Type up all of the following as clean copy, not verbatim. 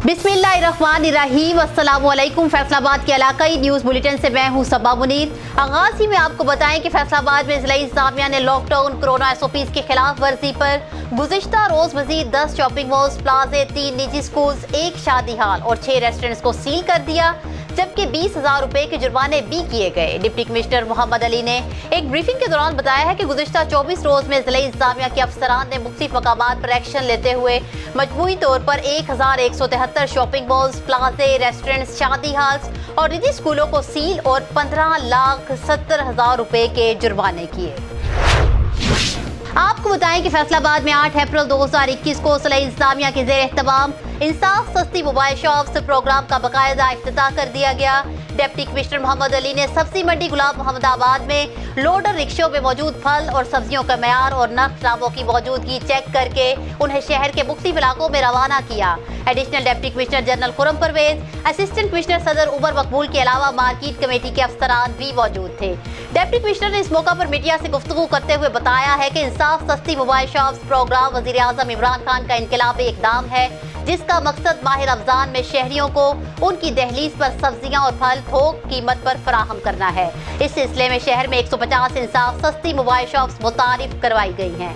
بسم اللہ الرحمن الرحیم، السلام علیکم۔ فیصل آباد کے علاقائی نیوز بلیٹن سے میں ہوں صبا منیر۔ آغاز ہی میں آپ کو بتائیں کہ فیصل آباد میں ضلعی انتظامیہ نے لاک ڈاؤن کورونا SOPs کی خلاف ورزی پر گزشتہ روز مزید 10 شاپنگ مالز، پلازے، 3 نجی سکولز، 1 شادی ہال اور 6 ریسٹورنٹس کو سیل کر دیا، جبکہ 20,000 روپے کے جرمانے بھی کیے گئے۔ ڈپٹی کمشنر محمد علی نے ایک بریفنگ کے دوران بتایا ہے کہ گزشتہ 24 روز میں ضلعی انتظامیہ کے افسران نے مختلف مقامات پر ایکشن لیتے ہوئے مجموعی طور پر 1173 شاپنگ مالز، پلازے، ریسٹورنٹس، شادی ہالز اور نجی اسکولوں کو سیل اور 15,70,000 روپے کے جرمانے کیے۔ آپ کو بتائیں کہ فیصل آباد میں 8 اپریل 2021 کو ضلعی انتظامیہ کے زیر اہتمام انصاف سستی موبائل شاپس پروگرام کا باقاعدہ افتتاح کر دیا گیا۔ ڈپٹی کمشنر محمد علی نے سبزی منڈی غلام محمد آباد میں لوڈر رکشوں میں موجود پھل اور سبزیوں کا معیار اور نرخ ناموں کی موجودگی چیک کر کے انہیں شہر کے مختلف علاقوں میں روانہ کیا۔ ایڈیشنل ڈپٹی کمشنر جنرل خرم پرویز، اسسٹنٹ کمشنر صدر عمر مقبول کے علاوہ مارکیٹ کمیٹی کے افسران بھی موجود تھے۔ ڈپٹی کمشنر نے اس موقع پر میڈیا سے گفتگو کرتے ہوئے بتایا ہے کہ انصاف سستی موبائل شاپس پروگرام وزیر اعظم عمران خان کا انقلابی اقدام ہے، جس کا مقصد ماہ رمضان میں شہریوں کو ان کی دہلیز پر سبزیاں اور پھل تھوک قیمت پر فراہم کرنا ہے۔ اس سلسلے میں شہر میں 150 انصاف سستی موبائل شاپس متعارف کروائی گئی ہیں۔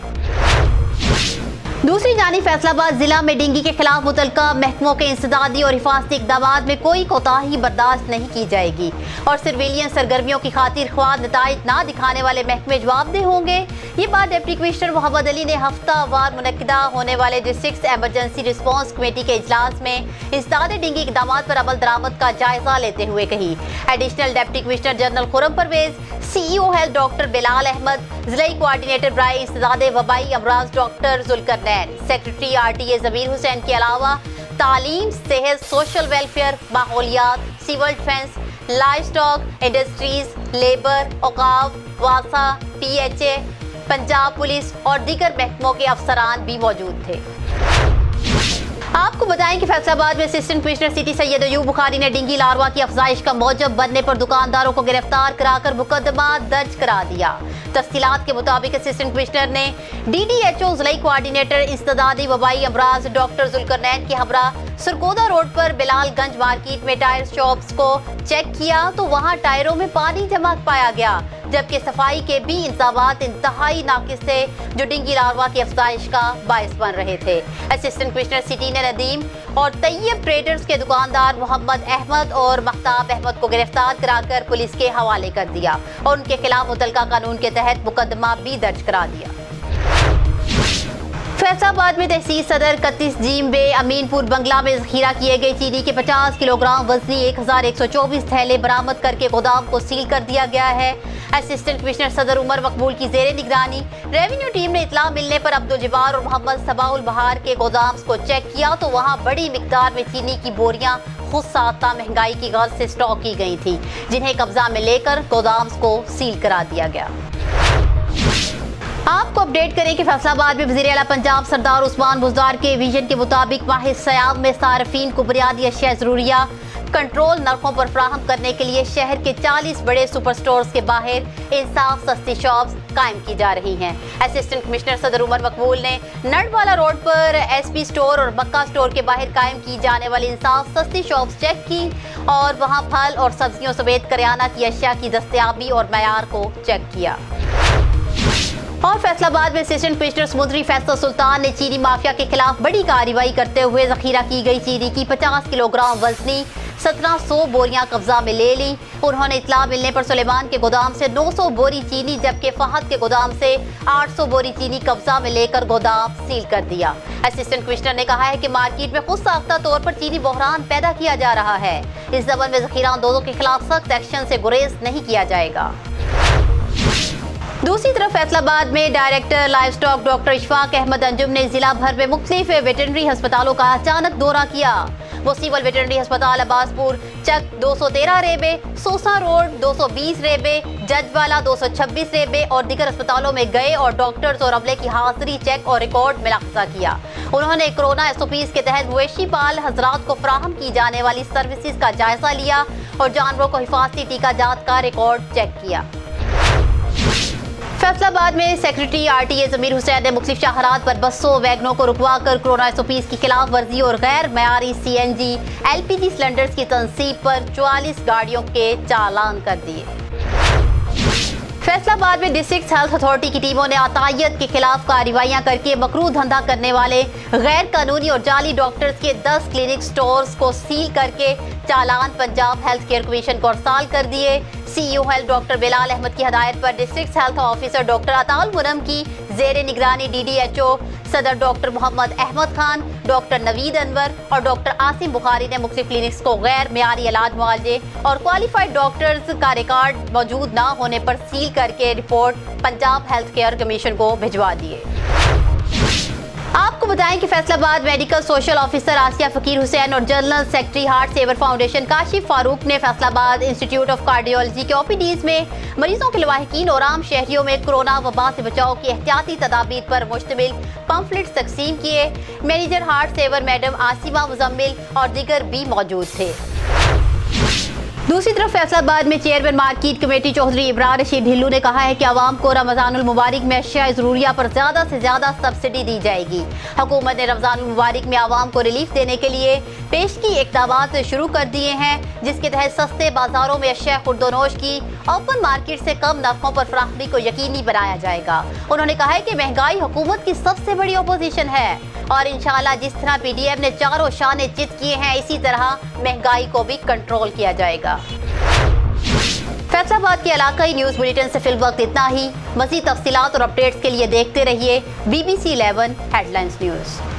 دوسری جانب فیصل آباد ضلع میں ڈینگی کے خلاف متعلقہ محکموں کے انسدادی اور حفاظتی اقدامات میں کوئی کوتاہی برداشت نہیں کی جائے گی اور سرویلینس سرگرمیوں کی خاطر خواہ نتائج نہ دکھانے والے محکمے جواب دہ ہوں گے۔ یہ بات ڈپٹی کمشنر محمد علی نے ہفتہ وار منعقدہ ہونے والے ڈسٹرکٹ ایمرجنسی رسپانس کمیٹی کے اجلاس میں انسداد ڈینگی اقدامات پر عمل درآمد کا جائزہ لیتے ہوئے کہی۔ ایڈیشنل ڈپٹی کمشنر جنرل خرم پرویز، CEO ہیلتھ ڈاکٹر بلال احمد، ضلعی کوآرڈینیٹر برائے انسداد وبائی امراض ڈاکٹر ذوالقرنین، سیکرٹری RTA ضمیر حسین کے علاوہ تعلیم، صحت، سوشل ویلفیئر، ماحولیات، civil defence, life stock, industries, labour, اوقاف، واسا، PHA، پنجاب پولیس اور دیگر محکموں کے افسران بھی موجود تھے۔ آپ کو بتائیں کہ فیصل آباد میں اسسٹنٹ کمشنر سٹی سید ایوب بخاری نے ڈینگی لاروا کی افزائش کا موجب بننے پر دکانداروں کو گرفتار کرا کر مقدمہ درج کرا دیا۔ تفصیلات کے مطابق اسسٹنٹ کمشنر نے DDHO ضلعی کوآرڈینیٹر انسدادی وبائی امراض ڈاکٹر ذوالقرنین کے ہمراہ سرگودا روڈ پر بلال گنج مارکیٹ میں ٹائر شاپس کو چیک کیا تو وہاں ٹائروں میں پانی جمع پایا گیا، جبکہ صفائی کے بھی انتظامات انتہائی ناقص تھے جو ڈینگی لاروا کی افزائش کا باعث بن رہے تھے۔ اسسٹنٹ کمشنر سٹی نے ندیم اور طیب ٹریڈرز کے دکاندار محمد احمد اور مختاب احمد کو گرفتار کرا کر پولیس کے حوالے کر دیا اور ان کے خلاف متعلقہ قانون کے تحت مقدمہ بھی درج کرا دیا۔ فیصل آباد میں تحصیل صدر 31 جیم بے امین پور بنگلہ میں ذخیرہ کیے گئے چینی کے 50 کلو گرام وزنی 1124 تھیلے برآمد کر کے گودام کو سیل کر دیا گیا ہے۔ اسسٹنٹ کمشنر صدر عمر مقبول کی زیر نگرانی ریونیو ٹیم نے اطلاع ملنے پر عبدالجبار اور محمد صباح البہار کے گودامز کو چیک کیا تو وہاں بڑی مقدار میں چینی کی بوریاں خود ساختہ مہنگائی کی غرض سے سٹاک کی گئی تھیں، جنہیں قبضہ میں لے کر گودامز کو سیل کرا دیا گیا۔ آپ کو اپڈیٹ کریں کہ فیصل آباد میں وزیر اعلیٰ پنجاب سردار عثمان بزدار کے ویژن کے مطابق ماہ سیاب میں صارفین کو بنیادی اشیاء ضروریہ کنٹرول نرخوں پر فراہم کرنے کے لیے شہر کے 40 بڑے سپر سٹورز کے باہر انصاف سستی شاپس قائم کی جا رہی ہیں۔ اسسٹنٹ کمشنر صدر عمر مقبول نے نڑوالا روڈ پر SP سٹور اور مکہ سٹور کے باہر قائم کی جانے والی انصاف سستی شاپس چیک کی اور وہاں پھل اور سبزیوں سمیت کریانہ کی اشیاء کی دستیابی اور معیار کو چیک کیا۔ اور فیصل آباد میں اسسٹنٹ کمشنر سمندری فیصل سلطان نے چینی مافیا کے خلاف بڑی کارروائی کرتے ہوئے ذخیرہ کی گئی چینی کی 50 کلو گرام وزنی 1700 بوریاں قبضہ میں لے لی۔ انہوں نے اطلاع ملنے پر سلیمان کے گودام سے 900 بوری چینی جبکہ فہد کے گودام سے 800 بوری چینی قبضہ میں لے کر گودام سیل کر دیا۔ اسسٹنٹ کمشنر نے کہا ہے کہ مارکیٹ میں خود ساختہ طور پر چینی بحران پیدا کیا جا رہا ہے۔ اس ضمن میں ذخیرہ اندوزوں کے خلاف سخت ایکشن سے گریز نہیں کیا جائے گا۔ دوسری طرف فیصل آباد میں director livestock doctor Ashfaq Ahmed Anjum نے ضلع بھر میں مختلف ویٹرنری ہسپتالوں کا اچانک دورہ کیا۔ وہ سول ویٹرنری ہسپتال عباس پور چک 213 ریبے، سوسا روڈ 220 ریبے، ججوالا 226 ریبے اور دیگر اسپتالوں میں گئے اور ڈاکٹرز اور عملے کی حاضری چیک اور ریکارڈ ملاحظہ کیا۔ انہوں نے کورونا SOPs کے تحت مویشی پال حضرات کو فراہم کی جانے والی سروسز کا جائزہ لیا اور جانوروں کو حفاظتی ٹیکہ جات کا ریکارڈ چیک کیا۔ فیصلہ آباد میں سیکرٹری RTA ضمیر حسین نے مختلف شاہراہات پر بسوں ویگنوں کو رکوا کر کورونا SOPs کی خلاف ورزی اور غیر معیاری CNG LPG سلنڈرز کی تنصیب پر 44 گاڑیوں کے چالان کر دیے۔ فیصلہ آباد میں ڈسٹرکٹ ہیلتھ اتھارٹی کی ٹیموں نے عطائیت کے خلاف کارروائیاں کر کے مکروہ دھندا کرنے والے غیر قانونی اور جعلی ڈاکٹرز کے 10 کلینک سٹورز کو سیل کر کے چالان پنجاب ہیلتھ کیئر کمیشن کو ارسال کر دیے۔ CEO ہیلتھ ڈاکٹر بلال احمد کی ہدایت پر ڈسٹرکٹ ہیلتھ آفیسر ڈاکٹر عطاء المنعم کی زیر نگرانی DDHO صدر ڈاکٹر محمد احمد خان، ڈاکٹر نوید انور اور ڈاکٹر عاصم بخاری نے مختلف کلینکس کو غیر معیاری علاج معالجے اور کوالیفائڈ ڈاکٹرز کا ریکارڈ موجود نہ ہونے پر سیل کر کے report Punjab health care commission کو بھجوا دیے۔ آپ کو بتائیں کہ فیصل آباد medical social officer Asiya Faqir Hussain اور general secretary Heart Saver Foundation Kashif Farooq نے Faisalabad Institute of Cardiology کے OPDs میں مریضوں کے لواحقین اور عام شہریوں میں کورونا وبا سے بچاؤ کی احتیاطی تدابیر پر مشتمل پمفلٹس تقسیم کیے۔ Manager heart saver madam Asma Muzammil اور دیگر بھی موجود تھے۔ دوسری طرف فیصل آباد میں چیئرمین مارکیٹ کمیٹی چودھری ابرار رشید ڈھلو نے کہا ہے کہ عوام کو رمضان المبارک میں اشیاء ضروریہ پر زیادہ سے زیادہ سبسڈی دی جائے گی۔ حکومت نے رمضان المبارک میں عوام کو ریلیف دینے کے لیے پیشگی اقدامات شروع کر دیے ہیں، جس کے تحت سستے بازاروں میں اشیاء خرد و نوش کی اوپن مارکیٹ سے کم نرخوں پر فراہمی کو یقینی بنایا جائے گا۔ انہوں نے کہا ہے کہ مہنگائی حکومت کی سب سے بڑی اپوزیشن ہے اور انشاءاللہ جس طرح PDM نے چاروں شانے چت کیے ہیں اسی طرح مہنگائی کو بھی کنٹرول کیا جائے گا۔ فیصل آباد کے علاقائی نیوز بلیٹن سے فی الوقت اتنا ہی۔ مزید تفصیلات اور اپڈیٹس کے لیے دیکھتے رہیے BBC 11 ہیڈ لائنز نیوز۔